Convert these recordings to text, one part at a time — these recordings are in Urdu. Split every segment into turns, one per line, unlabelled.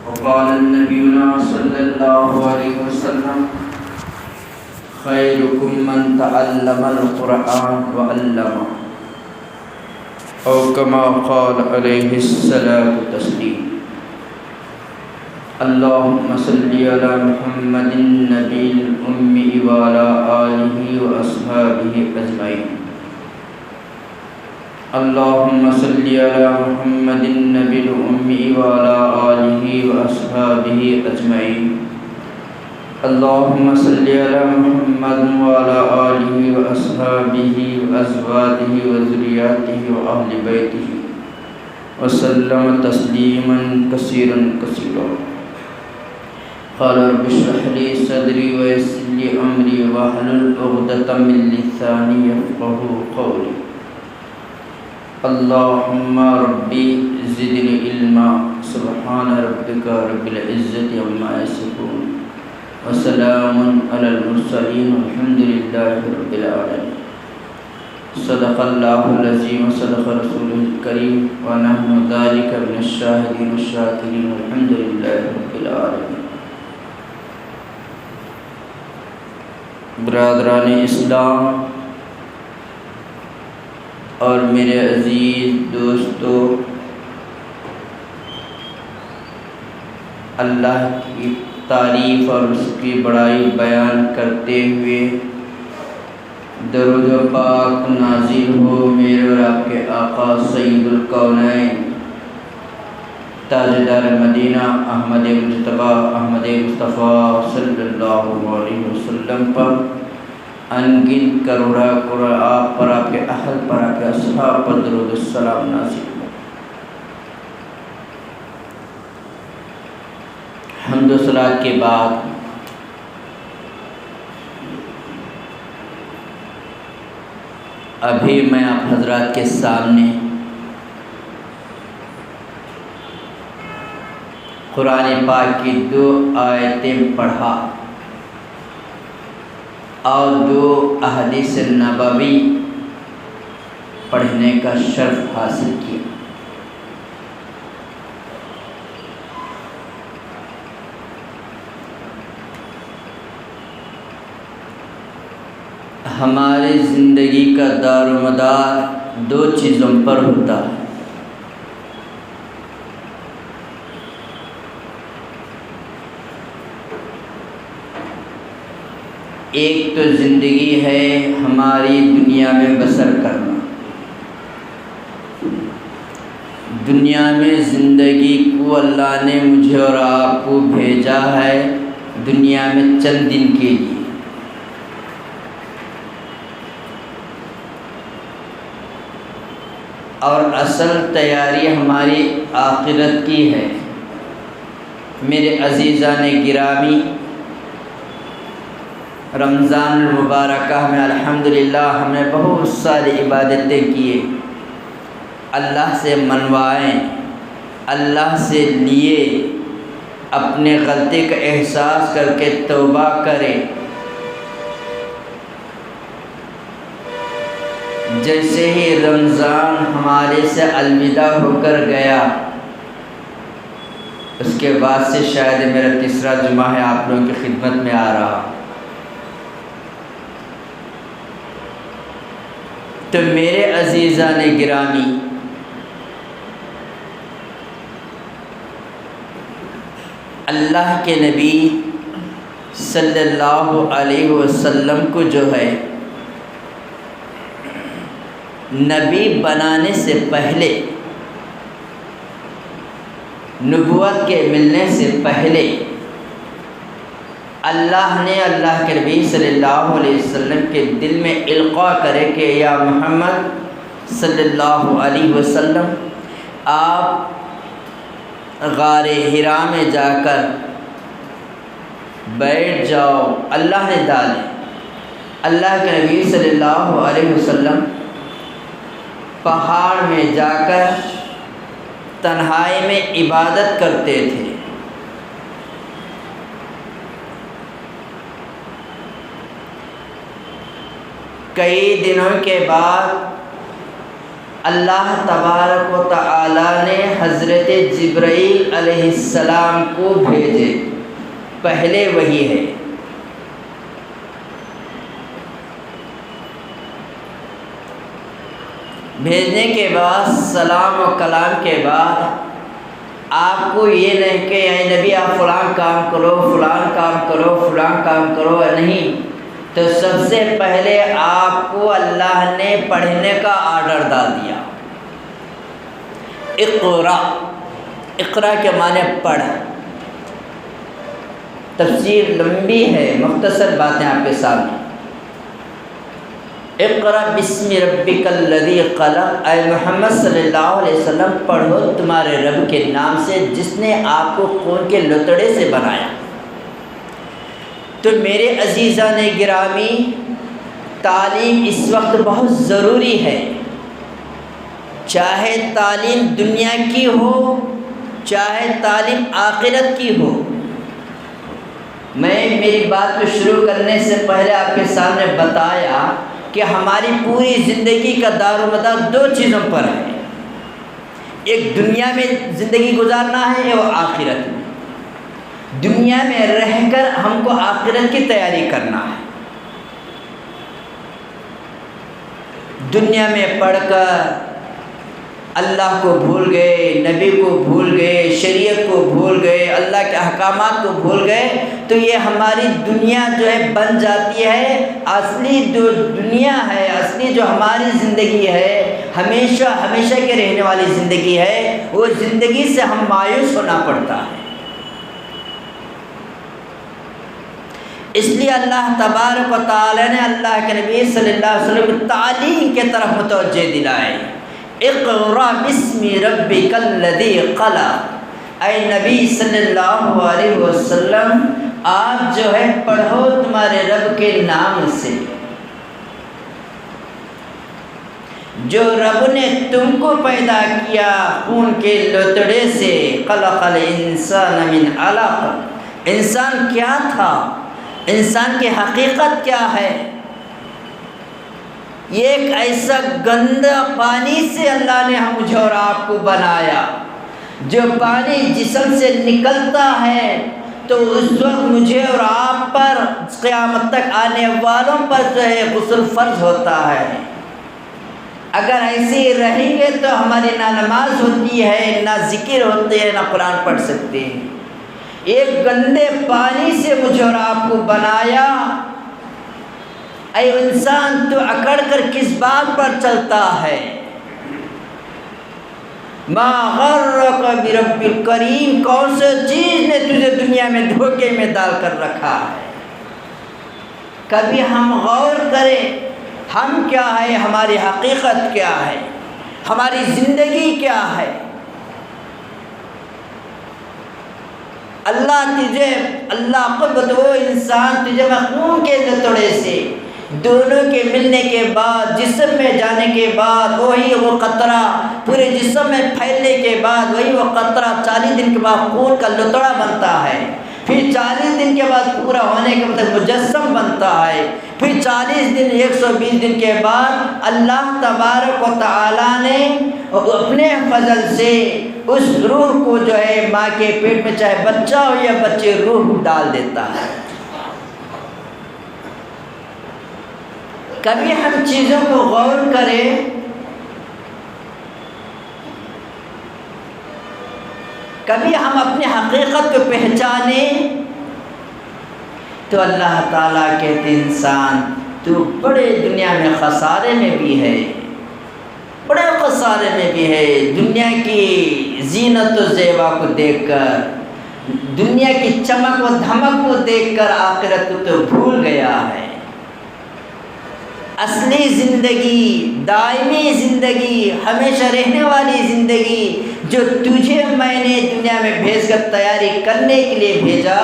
وقال نبينا صلى الله عليه وسلم خيركم من تعلم القرآن وعلمه أو كما قال عليه الصلاة والتسليم. اللهم صل على محمد النبي الأمي وعلى آله وأصحابه أجمعين. اللهم صل على محمد النبي الأمي وعلى آله وأصحابه أجمعين. اللهم صل على محمد وعلى آله وأصحابه وأزواجه وذرياته وأهل بيته وسلم تسليما كثيرا كثيرا. قال رب اشرح لي صدري ويسر لي أمري واحلل عقدة من لساني يفقهوا قولي. اللهم ربي زدني علما. سبحان ربك رب العزة عما يصفون وسلام على المرسلين والحمد لله رب العالمين. صدق الله العظيم وصدق رسوله الكريم ونحن ذلك من الشاهدين والشاكرين والحمد لله رب العالمين. برادران اسلام اور میرے عزیز دوستو، اللہ کی تعریف اور اس کی بڑائی بیان کرتے ہوئے درود و پاک نازل ہو میرے اور آپ کے آقا سید الکونین تاجدار مدینہ احمد مجتبیٰ احمد مصطفیٰ صلی اللہ علیہ وسلم پر، ان گنت کروڑا کروڑا آپ پر، آپ کے اہل پر، آپ کے اصحاب پر درود السلام نازل ہو۔ حمد و صلوات کے بعد ابھی میں آپ حضرات کے سامنے قرآن پاک کی 2 آیتیں پڑھا اور 2 احادیث نبوی پڑھنے کا شرف حاصل کیا۔ ہماری زندگی کا دار و مدار 2 چیزوں پر ہوتا ہے۔ ایک تو زندگی ہے ہماری دنیا میں بسر کرنا، دنیا میں زندگی کو اللہ نے مجھے اور آپ کو بھیجا ہے دنیا میں چند دن کے لیے، اور اصل تیاری ہماری آخرت کی ہے۔ میرے عزیزان گرامی، رمضان المبارکہ میں الحمدللہ ہم نے بہت ساری عبادتیں کیے، اللہ سے منوائیں، اللہ سے لیے، اپنے غلطی کا احساس کر کے توبہ کریں۔ جیسے ہی رمضان ہمارے سے الوداع ہو کر گیا، اس کے بعد سے شاید میرا 3را جمعہ ہے آپ لوگوں کی خدمت میں آ رہا۔ تو میرے عزیزان گرامی، اللہ کے نبی صلی اللہ علیہ وسلم کو جو ہے نبی بنانے سے پہلے، نبوت کے ملنے سے پہلے، اللہ نے اللہ کے نبی صلی اللہ علیہ وسلم کے دل میں القاء کرے کہ یا محمد صلی اللہ علیہ وسلم، آپ غار حرا میں جا کر بیٹھ جاؤ۔ اللہ نے ڈالے، اللہ کے نبی صلی اللہ علیہ وسلم پہاڑ میں جا کر تنہائی میں عبادت کرتے تھے۔ کئی دنوں کے بعد اللہ تبارک و تعالی نے حضرت جبرائیل علیہ السلام کو بھیجے، پہلے وہی ہے۔ بھیجنے کے بعد سلام و کلام کے بعد آپ کو یہ نہیں کہ اے نبی آپ فلاں کام کرو، فلاں کام کرو، فلاں کام کرو، نہیں، تو سب سے پہلے آپ کو اللہ نے پڑھنے کا آرڈر ڈال دیا۔ اقرا، اقرا کے معنی پڑھ۔ تفسیر لمبی ہے، مختصر باتیں آپ کے سامنے۔ اقرا بسم ربک الذی خلق، اے محمد صلی اللہ علیہ وسلم پڑھو تمہارے رب کے نام سے جس نے آپ کو خون کے لوتڑے سے بنایا۔ تو میرے عزیزان گرامی، تعلیم اس وقت بہت ضروری ہے، چاہے تعلیم دنیا کی ہو چاہے تعلیم آخرت کی ہو۔ میں میری بات کو شروع کرنے سے پہلے آپ کے سامنے بتایا کہ ہماری پوری زندگی کا دار و مدار دو چیزوں پر ہے، ایک دنیا میں زندگی گزارنا ہے اور آخرت میں۔ دنیا میں رہ کر ہم کو آخرت کی تیاری کرنا ہے۔ دنیا میں پڑھ کر اللہ کو بھول گئے، نبی کو بھول گئے، شریعت کو بھول گئے، اللہ کے احکامات کو بھول گئے، تو یہ ہماری دنیا جو ہے بن جاتی ہے۔ اصلی جو دنیا ہے، اصلی جو ہماری زندگی ہے، ہمیشہ ہمیشہ کے رہنے والی زندگی ہے، وہ زندگی سے ہم مایوس ہونا پڑتا ہے۔ اس لیے اللہ تبارک و تعالی نے اللہ کے نبی صلی اللہ علیہ وسلم تعلیم کے طرف متوجہ دلائے۔ اقرا بسم ربک الذی خلق، اے نبی صلی اللہ علیہ وسلم آپ جو ہے پڑھو تمہارے رب کے نام سے، جو رب نے تم کو پیدا کیا خون کے لوتڑے سے۔ خلق الانسان من علق، انسان کیا تھا، انسان کی حقیقت کیا ہے؟ یہ ایک ایسا گندا پانی سے اللہ نے مجھے اور آپ کو بنایا، جو پانی جسم سے نکلتا ہے تو اس وقت مجھے اور آپ پر، قیامت تک آنے والوں پر جو ہے غسل فرض ہوتا ہے۔ اگر ایسے ہی رہیں گے تو ہماری نہ نماز ہوتی ہے، نہ ذکر ہوتے ہیں، نہ قرآن پڑھ سکتے ہیں۔ ایک گندے پانی سے مجھے اور آپ کو بنایا۔ اے انسان تو اکڑ کر کس بات پر چلتا ہے؟ ما غرک برب الکریم، کون سے چیز نے تجھے دنیا میں دھوکے میں ڈال کر رکھا ہے؟ کبھی ہم غور کریں ہم کیا ہے، ہماری حقیقت کیا ہے، ہماری زندگی کیا ہے۔ اللہ کو بتو انسان تجھے خون کے لوتڑے سے، دونوں کے ملنے کے بعد، جسم میں جانے کے بعد، وہی وہ قطرہ پورے جسم میں پھیلنے کے بعد، وہی وہ قطرہ 40 دن کے بعد خون کا لوتڑا بنتا ہے، پھر 40 دن کے بعد پورا ہونے کے بعد مجسم بنتا ہے، پھر 40 دن 120 دن کے بعد اللہ تبارک و تعالی نے اپنے فضل سے اس روح کو جو ہے ماں کے پیٹ میں، چاہے بچہ ہو یا بچے، روح ڈال دیتا ہے۔ کبھی ہم چیزوں کو غور کریں، کبھی ہم اپنی حقیقت کو پہچانیں، تو اللہ تعالیٰ کہتے انسان تو بڑے دنیا میں خسارے میں بھی ہے، بڑے خسارے میں بھی ہے۔ دنیا کی زینت و زیبا کو دیکھ کر، دنیا کی چمک و دھمک کو دیکھ کر آخرت کو تو بھول گیا ہے۔ اصلی زندگی، دائمی زندگی، ہمیشہ رہنے والی زندگی جو تجھے میں نے دنیا میں بھیج کر تیاری کرنے کے لیے بھیجا،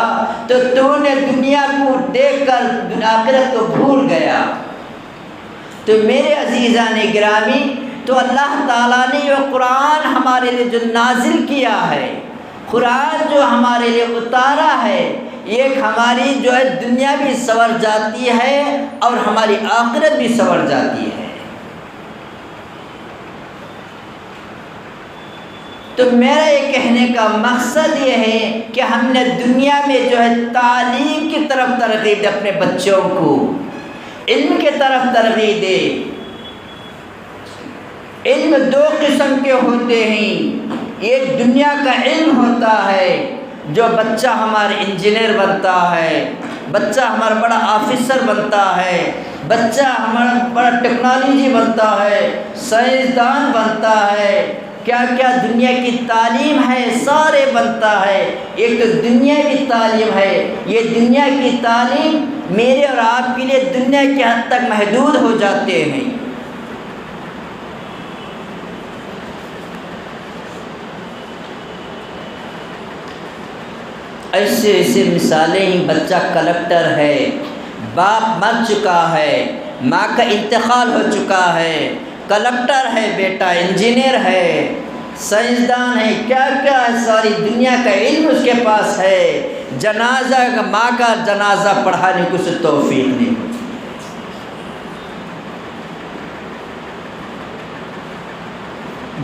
تو نے دنیا کو دیکھ کر آخرت کو بھول گیا۔ تو میرے عزیزان گرامی، تو اللہ تعالیٰ نے یہ قرآن ہمارے لیے جو نازل کیا ہے، قرآن جو ہمارے لیے اتارا ہے، ایک ہماری جو ہے دنیا بھی سنور جاتی ہے اور ہماری آخرت بھی سنور جاتی ہے۔ تو میرا یہ کہنے کا مقصد یہ ہے کہ ہم نے دنیا میں جو ہے تعلیم کی طرف ترغیب دے، اپنے بچوں کو علم کی طرف ترغیب دے۔ علم دو قسم کے ہوتے ہیں، ایک دنیا کا علم ہوتا ہے جو بچہ ہمارا انجینئر بنتا ہے، بچہ ہمارا بڑا آفیسر بنتا ہے، بچہ ہمارا بڑا ٹیکنالوجی بنتا ہے، سائنسدان بنتا ہے، کیا کیا دنیا کی تعلیم ہے سارے بنتا ہے۔ ایک تو دنیا کی تعلیم ہے، یہ دنیا کی تعلیم میرے اور آپ کے لیے دنیا کے حد تک محدود ہو جاتے ہیں۔ ایسے ایسے مثالیں ہیں، بچہ کلکٹر ہے، باپ مر چکا ہے، ماں کا انتقال ہو چکا ہے، کلکٹر ہے بیٹا، انجینئر ہے، سائنسدان ہے، کیا کیا ہے، ساری دنیا کا علم اس کے پاس ہے، جنازہ ماں کا جنازہ پڑھانے کو اسے توفیق نہیں ہوتی۔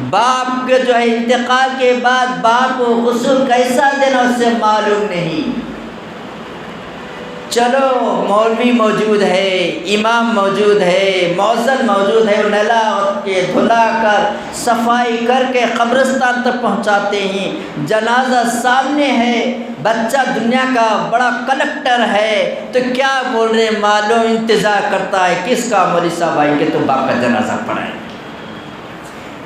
باپ کے جو ہے انتقال کے بعد باپ کو غسل کیسا دینا اس سے معلوم نہیں۔ چلو مولوی موجود ہے، امام موجود ہے، مؤذن موجود ہے، وہ نہلا کے دھلا کر صفائی کر کے قبرستان تک پہنچاتے ہیں، جنازہ سامنے ہے، بچہ دنیا کا بڑا کلکٹر ہے تو کیا بول رہے معلوم انتظار کرتا ہے کس کا، مولوی صاحب آئیں گے تو باپ کا جنازہ پڑھائیں۔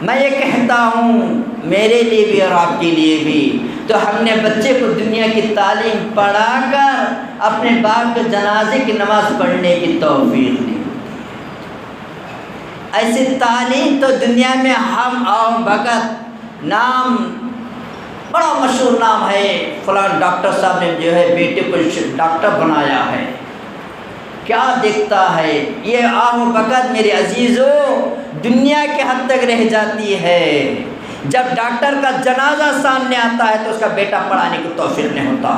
میں یہ کہتا ہوں میرے لیے بھی اور آپ کے لیے بھی، تو ہم نے بچے کو دنیا کی تعلیم پڑھا کر اپنے باپ کے جنازے کی نماز پڑھنے کی توفیق دی۔ ایسی تعلیم تو دنیا میں ہم آؤ بھگت نام بڑا مشہور نام ہے، فلاں ڈاکٹر صاحب نے جو ہے بیٹے کو ڈاکٹر بنایا ہے، کیا دیکھتا ہے یہ آہ بکت میرے عزیزوں دنیا کے حد تک رہ جاتی ہے۔ جب ڈاکٹر کا جنازہ سامنے آتا ہے تو اس کا بیٹا پڑھانے کی توفیق نہیں ہوتا۔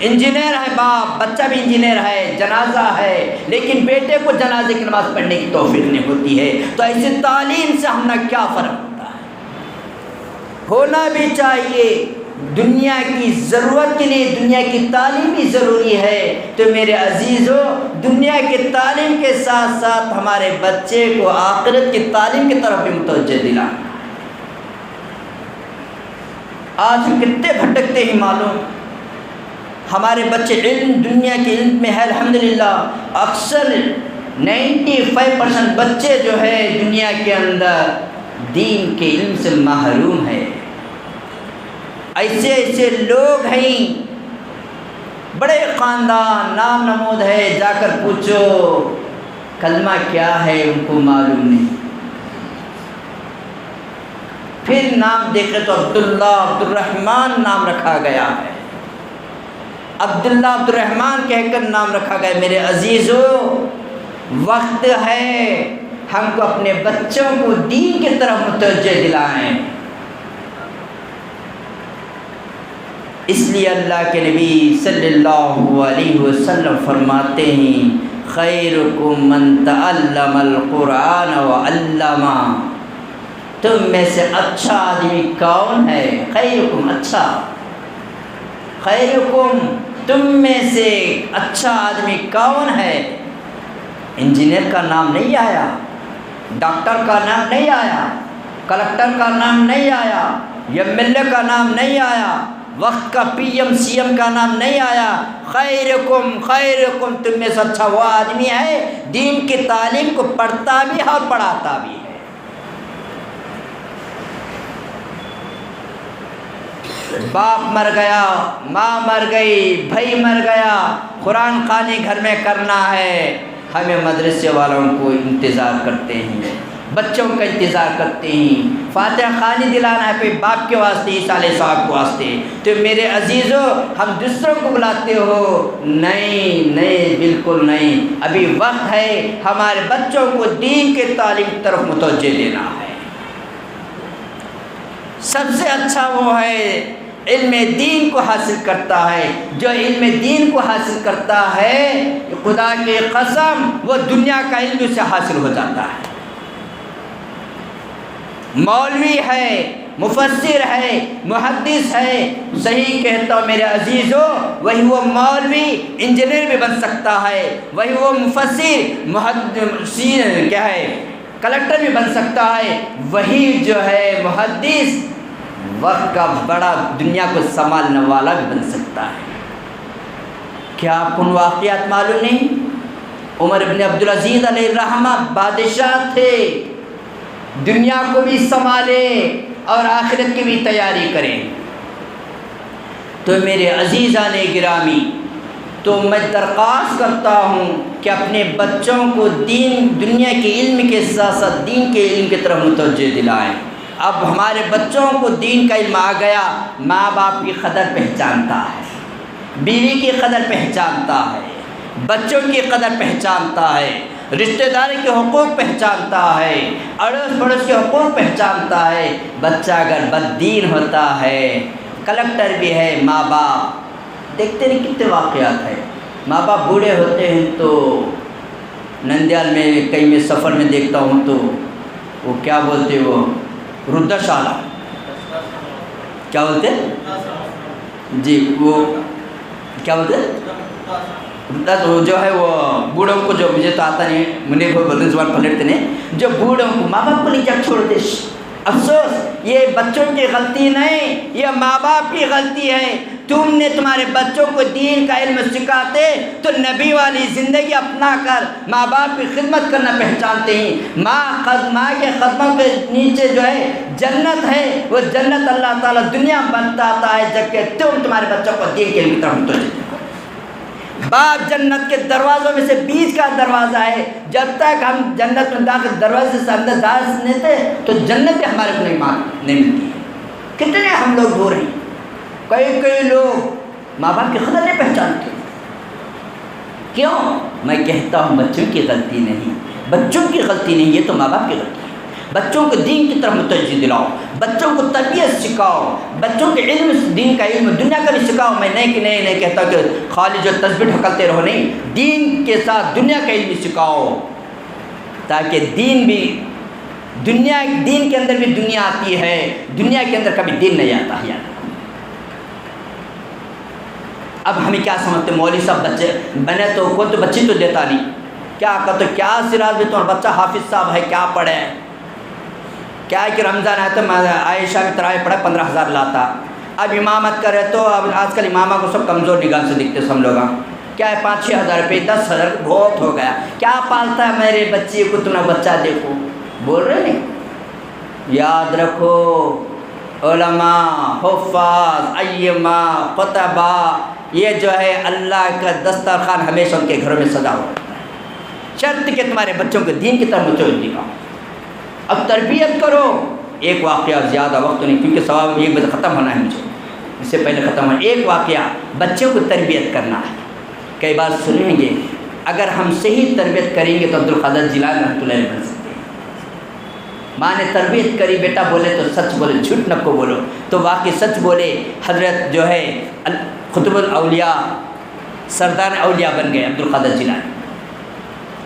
انجینئر ہے باپ، بچہ بھی انجینئر ہے، جنازہ ہے، لیکن بیٹے کو جنازے کی نماز پڑھنے کی توفیق نہیں ہوتی ہے۔ تو ایسی تعلیم سے ہمارا کیا فرق ہوتا ہے؟ ہونا بھی چاہیے، دنیا کی ضرورت کے لیے دنیا کی تعلیم بھی ضروری ہے۔ تو میرے عزیزوں دنیا کی تعلیم کے ساتھ ساتھ ہمارے بچے کو آخرت کی تعلیم کی طرف بھی متوجہ دلانا۔ آج ہم کتنے بھٹکتے ہیں معلوم، ہمارے بچے علم دنیا کے علم میں ہے الحمدللہ، اکثر 95% بچے جو ہے دنیا کے اندر دین کے علم سے محروم ہے۔ ایسے ایسے لوگ ہیں بڑے خاندان نام نمود ہے، جا کر پوچھو کلمہ کیا ہے ان کو معلوم نہیں، پھر نام دیکھے تو عبداللہ عبدالرحمن نام رکھا گیا ہے، عبداللہ عبدالرحمن کہہ کر نام رکھا گیا۔ میرے عزیزوں وقت ہے ہم کو اپنے بچوں کو دین کی طرف متوجہ دلائیں۔ اس لیے اللہ کے نبی صلی اللہ علیہ وسلم فرماتے ہیں خیرکم من تعلم القرآن وعلمہ، تم میں سے اچھا آدمی کون ہے؟ خیرکم اچھا، خیرکم تم میں سے اچھا آدمی کون ہے؟ انجینئر کا نام نہیں آیا، ڈاکٹر کا نام نہیں آیا، کلکٹر کا نام نہیں آیا، ایم ایل اے کا نام نہیں آیا، وقت کا پی ایم سی ایم کا نام نہیں آیا۔ خیرکم خیرکم تم میں سے اچھا وہ آدمی ہے دین کی تعلیم کو پڑھتا بھی ہے اور پڑھاتا بھی ہے۔ باپ مر گیا، ماں مر گئی، بھائی مر گیا، قرآن خوانی گھر میں کرنا ہے، ہمیں مدرسے والوں کو انتظار کرتے ہیں، بچوں کا انتظار کرتے ہیں، فاتحہ خوانی دلانا ہے پھر باپ کے واسطے، عیسیٰ علیہ السلام کے واسطے۔ تو میرے عزیزوں ہم دوسروں کو بلاتے ہو، نہیں نہیں بالکل نہیں، ابھی وقت ہے ہمارے بچوں کو دین کے تعلیم کی طرف متوجہ دینا ہے۔ سب سے اچھا وہ ہے علم دین کو حاصل کرتا ہے، جو علم دین کو حاصل کرتا ہے خدا کی قسم وہ دنیا کا علم سے حاصل ہو جاتا ہے۔ مولوی ہے مفسر ہے، محدث ہے، صحیح کہتا ہوں میرے عزیزو، وہی وہ مولوی انجینئر بھی بن سکتا ہے، وہی وہ مفسر محدث کیا ہے کلکٹر بھی بن سکتا ہے، وہی جو ہے محدث وقت کا بڑا دنیا کو سنبھالنے والا بھی بن سکتا ہے۔ کیا آپ کو ان واقعات معلوم نہیں؟ عمر ابن عبدالعزیز علیہ الرحمہ بادشاہ تھے، دنیا کو بھی سنبھالے اور آخرت کی بھی تیاری کریں۔ تو میرے عزیزان گرامی، تو میں درخواست کرتا ہوں کہ اپنے بچوں کو دنیا کے علم کے ساتھ ساتھ دین کے علم کی طرف متوجہ دلائیں۔ اب ہمارے بچوں کو دین کا علم آ گیا، ماں باپ کی قدر پہچانتا ہے، بیوی کی قدر پہچانتا ہے، بچوں کی قدر پہچانتا ہے، رشتہ داری کے حقوق پہچانتا ہے، اڑوس پڑوس کے حقوق پہچانتا ہے۔ بچہ اگر بد دین ہوتا ہے، کلکٹر بھی ہے، ماں باپ دیکھتے نہیں کتنے واقعات ہیں، ماں باپ بوڑھے ہوتے ہیں تو نندیال میں کہیں میں سفر میں دیکھتا ہوں تو وہ کیا بولتے وہ ردھشالہ کیا بولتے جی، وہ کیا بولتے وہ جو ہے وہ بوڑھوں کو، جو مجھے تو آتا نہیں، منہ کو بولتے زبان پلٹتے نہیں، جو بوڑھوں کو ماں باپ کو نہیں جب چھوڑ دے۔ افسوس، یہ بچوں کی غلطی نہیں، یہ ماں باپ کی غلطی ہے۔ تم نے تمہارے بچوں کو دین کا علم سکھاتے تو نبی والی زندگی اپنا کر ماں باپ کی خدمت کرنا پہچانتے ہیں۔ ماں کے قدموں کے نیچے جو ہے جنت ہے، وہ جنت اللہ تعالیٰ دنیا بتاتا ہے، جبکہ تم تمہارے بچوں کو دین کے علم کی طرف متوجہ کرو۔ باپ جنت کے دروازوں میں سے بیچ کا دروازہ ہے، جب تک ہم جنت میں داخل دروازے سے اندر داخل نہیں تھے تو جنت ہمارے کو نہیں ملتی ہے۔ کتنے ہم لوگ دور ہیں، کئی لوگ ماں باپ کی قدر نہیں پہچانتے۔ کیوں؟ میں کہتا ہوں بچوں کی غلطی نہیں، بچوں کی غلطی نہیں، یہ تو ماں باپ کی غلطی ہے۔ بچوں کو دین کی طرف متوجہ دلاؤ، بچوں کو تربیت سکھاؤ، بچوں کے علم، دین کا علم، دنیا کا بھی سکھاؤ۔ میں نہیں کہتا کہ خالی جو تسبیح ڈھکلتے رہو، نہیں، دین کے ساتھ دنیا کا علم بھی سکھاؤ، تاکہ دین کے اندر بھی دنیا آتی ہے، دنیا کے اندر کبھی دین نہیں آتا ہے۔ اب ہمیں کیا سمجھتے ہیں، مولوی صاحب بچے بنے تو کوئی تو بچی تو دیتا نہیں، کیا کہتے کیا سراج بھی تمہارا بچہ حافظ صاحب ہے، کیا پڑھے، کیا ہے کہ رمضان آئے تو عائشہ میں تراویح پڑھا 15,000 لاتا۔ اب امامت کرے تو اب آج کل امامہ کو سب کمزور نگاہ سے دکھتے سب لوگ، کیا ہے 5-6 ہزار روپے، 10,000 بہت ہو گیا، کیا پالتا ہے میرے بچے کو، تمہیں بچہ دیکھو، بول رہے نہیں۔ یاد رکھو، علماء، حفاظ، ائمہ، خطبہ، یہ جو ہے اللہ کا دسترخوان ہمیشہ ان کے گھروں میں سجا ہوا رہتا ہے، شرط کہ تمہارے بچوں کو دین کی طرف متوجہ دکھاؤ۔ اب تربیت کرو۔ ایک واقعہ، زیادہ وقت نہیں کیونکہ ثواب 1 بجے ختم ہونا ہے مجھے، اس سے پہلے ختم ہونا۔ ایک واقعہ، بچوں کو تربیت کرنا ہے۔ کئی بار سنیں گے، اگر ہم صحیح تربیت کریں گے تو عبدالقادر جیلانی رحمۃ اللہ علیہ بن سکتے ہیں۔ ماں نے تربیت کری، بیٹا بولے تو سچ بولے، جھوٹ نہ کو بولو، تو واقعی سچ بولے۔ حضرت جو ہے قطب الاولیاء، سردار اولیاء بن گئے عبدالقادر جیلانی۔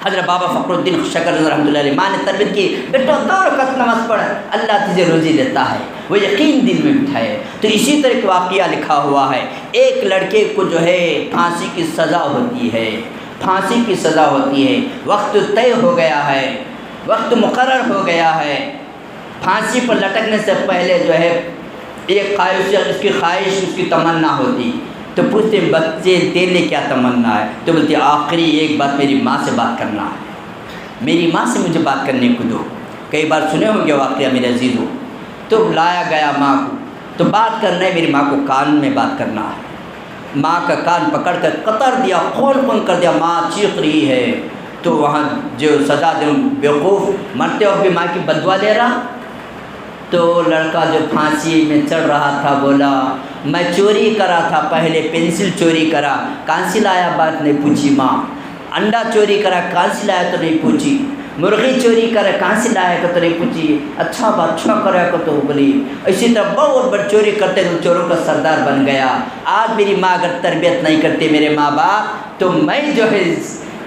حضرت بابا فخر الدین شکر رحمۃ اللہ علیہ، ماں نے تربیت کی، بیٹا 2 رکعت نماز پڑھ، اللہ تجھے روزی دیتا ہے، وہ یقین دل میں بٹھائے۔ تو اسی طرح کا واقعہ لکھا ہوا ہے، ایک لڑکے کو جو ہے پھانسی کی سزا ہوتی ہے، پھانسی کی سزا ہوتی ہے، وقت طے ہو گیا ہے، وقت مقرر ہو گیا ہے۔ پھانسی پر لٹکنے سے پہلے جو ہے ایک خواہش، اس کی خواہش، اس کی تمنا ہوتی، تو پوچھتے بچے تیرے لیے کیا تمنا ہے، تو بولتے آخری ایک بات میری ماں سے بات کرنا ہے، میری ماں سے مجھے بات کرنے کو دو۔ کئی بار سنے ہوں گے واقعہ میرے عزیزوں، تو لایا گیا ماں کو، تو بات کرنا ہے، میری ماں کو کان میں بات کرنا ہے۔ ماں کا کان پکڑ کر قطر دیا، خون کر دیا، ماں چیخ رہی ہے، تو وہاں جو سزا دے بیوقوف مرتے وقت بھی ماں کی بددعا دے رہا۔ تو لڑکا جو پھانسی میں چڑھ رہا تھا بولا میں چوری کرا تھا، پہلے پینسل چوری کرا، کہاں سے لایا بات نہیں پوچھی ماں، انڈا چوری کرا، کہاں سے لایا تو نہیں پوچھی، مرغی چوری کرا، کہاں سے لایا تو نہیں پوچھی، اچھا بادشاہ کرا کو تو بولی۔ اسی طرح بہت بڑی چوری کرتے تو چوروں کا سردار بن گیا۔ آج میری ماں اگر تربیت نہیں کرتی میرے ماں باپ، تو میں جو ہے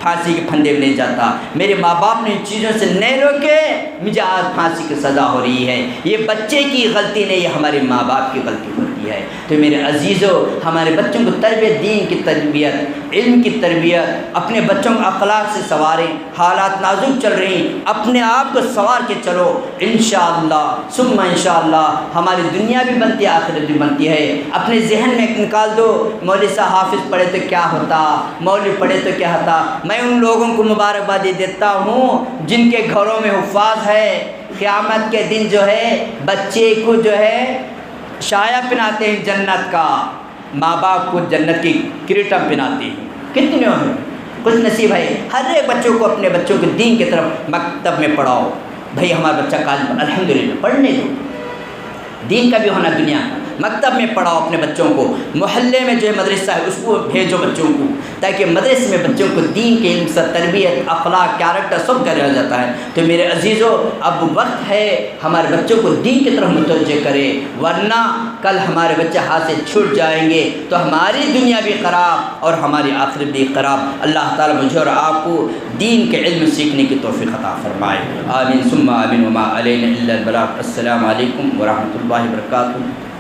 پھانسی کے پھندے میں نہیں جاتا۔ میرے ماں باپ نے ان چیزوں سے نہیں روکے، مجھے آج پھانسی کی سزا ہو رہی ہے۔ یہ بچے کی غلطی نہیں، یہ ہمارے ماں باپ کی غلطی ہوتی ہے۔ تو میرے عزیزو، ہمارے بچوں کو تربیت، دین کی تربیت، علم کی تربیت، اپنے بچوں کو اخلاق سے سنواریں۔ حالات نازک چل رہی، اپنے آپ کو سنوار کے چلو، انشاءاللہ ثم انشاءاللہ ہماری دنیا بھی بنتی ہے، آخرت بھی بنتی ہے۔ اپنے ذہن میں نکال دو، مولوی صاحب حافظ پڑھے تو کیا ہوتا، مولوی پڑھے تو کیا ہوتا۔ میں ان لوگوں کو مبارکبادی دیتا ہوں جن کے گھروں میں حفاظ ہے، قیامت کے دن جو ہے بچے کو جو ہے شایہ پہناتے ہیں جنت کا، ماں باپ کو جنت کی کریٹم پہناتے ہیں۔ کتنے ہیں خوش نصیب ہے۔ ہر ایک بچوں کو، اپنے بچوں کو دین کی طرف مکتب میں پڑھاؤ۔ بھائی ہمارا بچہ کالج میں الحمدللہ پڑھنے دو، دین کا بھی ہونا دنیا کا، مکتب میں پڑھاؤ اپنے بچوں کو۔ محلے میں جو ہے مدرسہ ہے اس کو بھیجو بچوں کو، تاکہ مدرسے میں بچوں کو دین کے علم سے تربیت، اخلاق، کیریکٹر سب کرایا جاتا ہے۔ تو میرے عزیزو، اب وقت ہے ہمارے بچوں کو دین کی طرف متوجہ کرے، ورنہ کل ہمارے بچے ہاتھ سے چھوٹ جائیں گے تو ہماری دنیا بھی خراب اور ہماری آخرت بھی خراب۔ اللہ تعالیٰ مجھے اور آپ کو دین کے علم سیکھنے کی توفیق عطا فرمائے، آمین ثم آمین، وما علینا الا البلاغ۔ السلام علیکم ورحمۃ اللہ وبرکاتہ۔